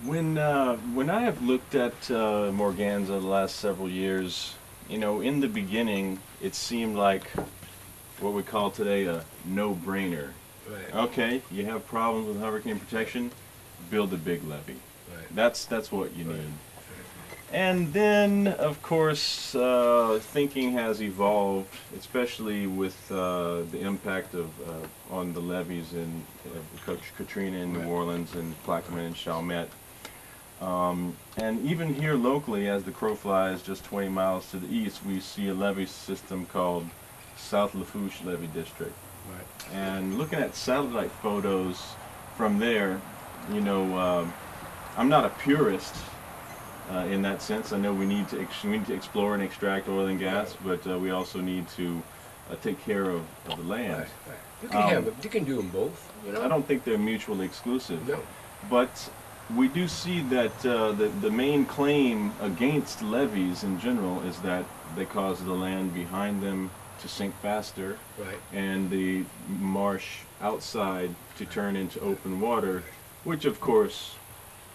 When I have looked at Morganza the last several years, in the beginning, it seemed like what we call today a no-brainer. Right. Okay, you have problems with hurricane protection, build a big levee. Right. That's what you Right. need. And then, of course, thinking has evolved, especially with the impact of on the levees in Katrina in New Right. Orleans and Plaquemine and Chalmette. And even here locally, as the crow flies just 20 miles to the east, we see a levee system called South Lafourche Levee District. Right. And looking at satellite photos from there, I'm not a purist in that sense. I know we need to explore and extract oil and gas, but we also need to take care of the land. Right. Right. You can have it. You can do them both. I don't think they're mutually exclusive. No. But we do see that the main claim against levees in general is that they cause the land behind them to sink faster, Right. and the marsh outside to turn into open water, which of course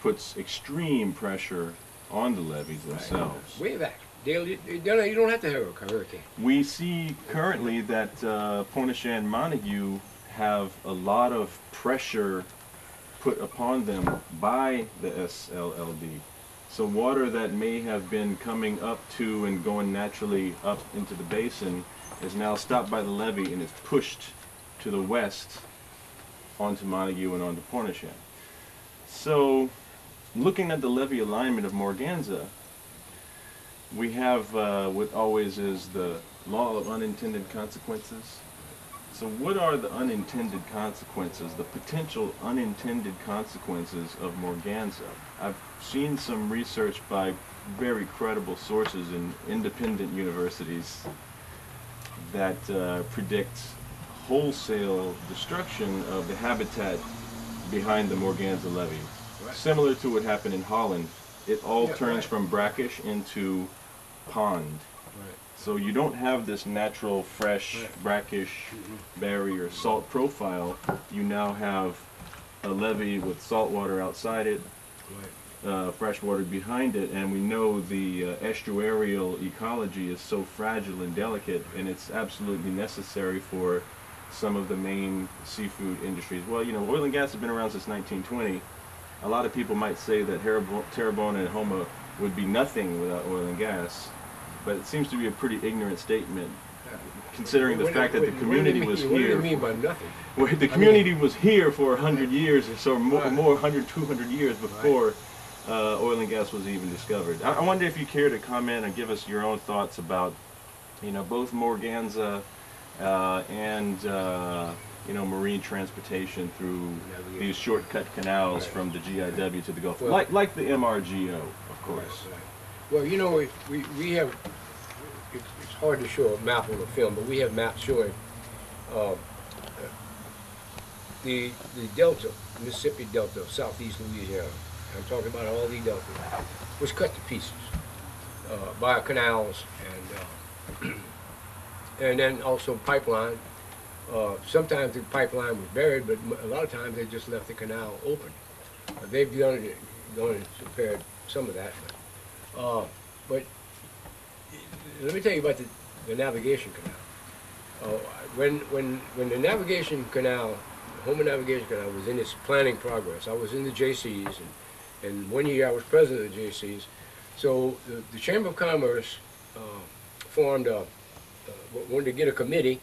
puts extreme pressure on the levees themselves. Way back. You don't have to have a hurricane. We see currently that Pointe-aux-Chenes and Montague have a lot of pressure put upon them by the SLLD. So water that may have been coming up to and going naturally up into the basin is now stopped by the levee and is pushed to the west onto Montague and onto Pointe-aux-Chenes. So looking at the levee alignment of Morganza, we have what always is the law of unintended consequences. So what are the unintended consequences, the potential unintended consequences of Morganza? I've seen some research by very credible sources in independent universities that predict wholesale destruction of the habitat behind the Morganza levee. Right. Similar to what happened in Holland. It all turns right. from brackish into pond. Right. So you don't have this natural, fresh, Right. brackish barrier salt profile. You now have a levee with salt water outside it, Right. fresh water behind it, and we know the estuarial ecology is so fragile and delicate, and it's absolutely necessary for some of the main seafood industries. Well, oil and gas has been around since 1920. A lot of people might say that Terrebonne and Homa would be nothing without oil and gas, but it seems to be a pretty ignorant statement, considering the fact that the community was here. What do you mean by nothing? Well, the community was here for 100 years or so, more 100, 200 years before oil and gas was even discovered. I wonder if you care to comment and give us your own thoughts about, both Morganza and marine transportation through these shortcut canals from the GIW to the Gulf, Well, like the MRGO, of course. Right. Well, we have. It's hard to show a map on a film, but we have maps showing the Delta, Mississippi Delta of southeast Louisiana. I'm talking about all the Delta was cut to pieces by canals and then also pipeline. Sometimes the pipeline was buried, but a lot of times they just left the canal open. They've done it, prepared some of that. But let me tell you about the navigation canal. When the navigation canal, Homer Navigation Canal, was in its planning progress, I was in the JCs, and 1 year I was president of the JCs. So the Chamber of Commerce formed, wanted to get a committee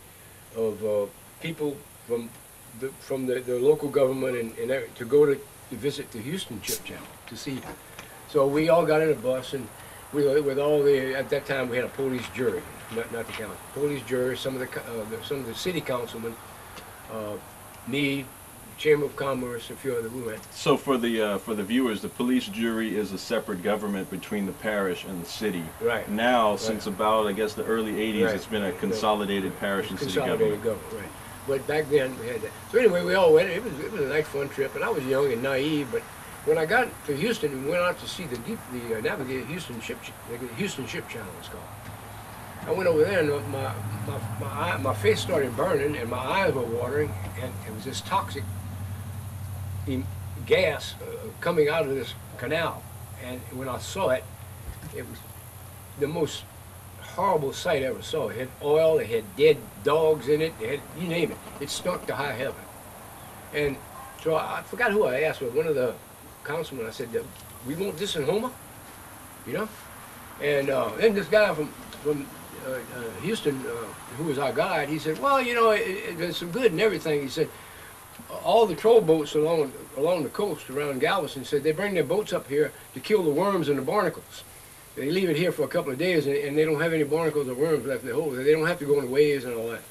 of people from the local government and to go to visit the Houston Ship Channel to see. So we all got in a bus, and with all at that time we had a police jury, not the county, police jury, some of the city councilmen, me, Chamber of Commerce, a few other we went. So for the viewers, the police jury is a separate government between the parish and the city. Right. Now, Right. since about, I guess, the early 80s, Right. it's been a consolidated parish and city Consolidated government. government, right. But back then we had that. So anyway, we all went. It was a nice, fun trip, and I was young and naive. But when I got to Houston, we went out to see the navigate Houston Ship Channel, it's called. I went over there, and my face started burning, and my eyes were watering, and it was this toxic gas coming out of this canal. And when I saw it, it was the most horrible sight I ever saw. It had oil, it had dead dogs in it, it had, you name it. It stunk to high heaven. And so I forgot who I asked, but one of the councilmen, I said, we want this in Houma? You know? And then this guy from Houston, who was our guide, he said, well, you know, there's some good and everything. He said, all the troll boats along the coast around Galveston, said they bring their boats up here to kill the worms and the barnacles. They leave it here for a couple of days, and they don't have any barnacles or worms left in the hole. They don't have to go in the waves and all that.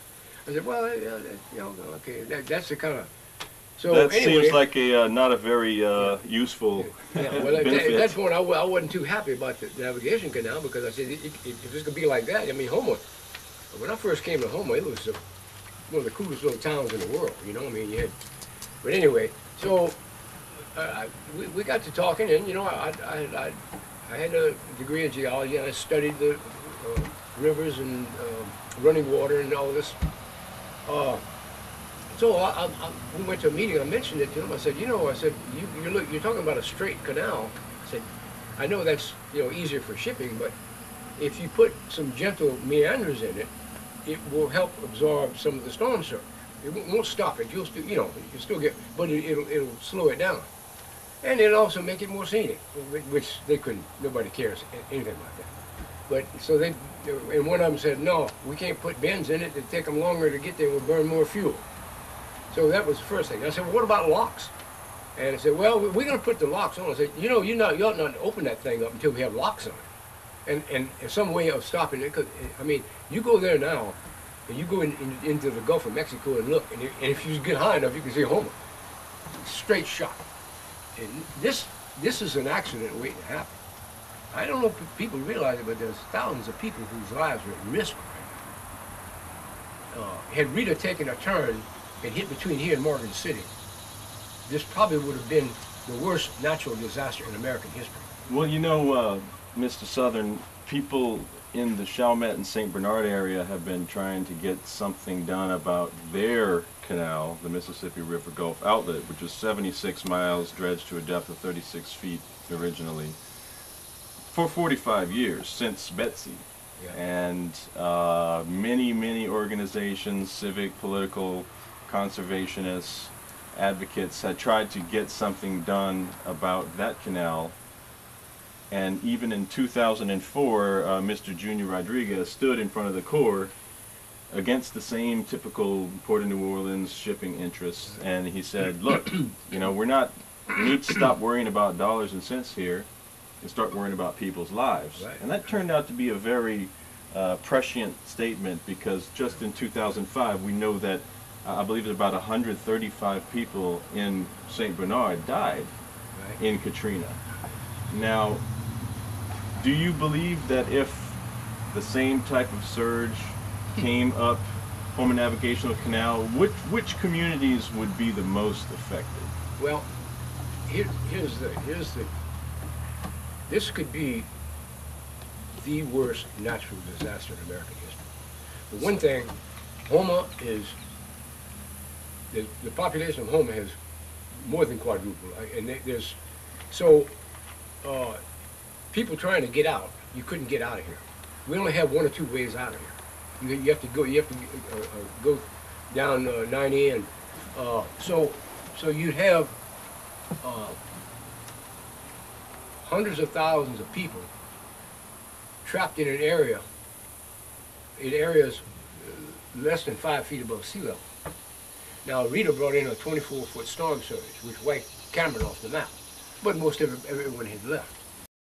I said, well, you know, okay, that's the kind of. So that anyway, seems like a not a very useful well, benefit. that's when I wasn't too happy about the navigation canal, because I said, if it's gonna be like that, I mean, Houma. When I first came to Houma, it was one of the coolest little towns in the world. You know, I mean, you had. But anyway, so we got to talking, and you know, I had a degree in geology, and I studied the rivers and running water and all this. So we went to a meeting. I mentioned it to him. I said, you know, you're talking about a straight canal. I said, I know that's, you know, easier for shipping, but if you put some gentle meanders in it, it will help absorb some of the storm surge. It won't stop it. You'll still, you know, you'll still get, but it'll slow it down. And it'll also make it more scenic, which they couldn't, nobody cares anything like that. But, so and one of them said, no, we can't put bends in it, it'll take them longer to get there, we'll burn more fuel. So that was the first thing. I said, well, what about locks? And I said, well, we're gonna put the locks on. I said, you know, you ought not to open that thing up until we have locks on it. And some way of stopping it, because, I mean, you go there now, and you go into the Gulf of Mexico and look, and if you get high enough, you can see Houma. Straight shot. And this is an accident waiting to happen. I don't know if people realize it, but there's thousands of people whose lives are at risk right now. Had Rita taken a turn and hit between here and Morgan City, this probably would have been the worst natural disaster in American history. Well, you know, Mr. Southern, people in the Chalmette and St. Bernard area have been trying to get something done about their canal, the Mississippi River Gulf Outlet, which was 76 miles, dredged to a depth of 36 feet originally, for 45 years, since Betsy. Yeah. And many organizations, civic, political, conservationists, advocates had tried to get something done about that canal. And even in 2004, Mr. Junior Rodriguez stood in front of the Corps against the same typical Port of New Orleans shipping interests, and he said, look, you know, we need to stop worrying about dollars and cents here and start worrying about people's lives. Right. And that turned out to be a very prescient statement, because just in 2005, we know that I believe about 135 people in St. Bernard died in Katrina. Now, do you believe that if the same type of surge came up Houma Navigational Canal, which communities would be the most affected? Well, this could be the worst natural disaster in American history. For one thing, Houma is, the population of Houma has more than quadrupled, and there's, so people trying to get out, you couldn't get out of here. We only have one or two ways out of here. You have to go down 90, and so you'd have hundreds of thousands of people trapped in areas less than 5 feet above sea level. Now, Rita brought in a 24-foot storm surge, which wiped Cameron off the map, but most of everyone had left.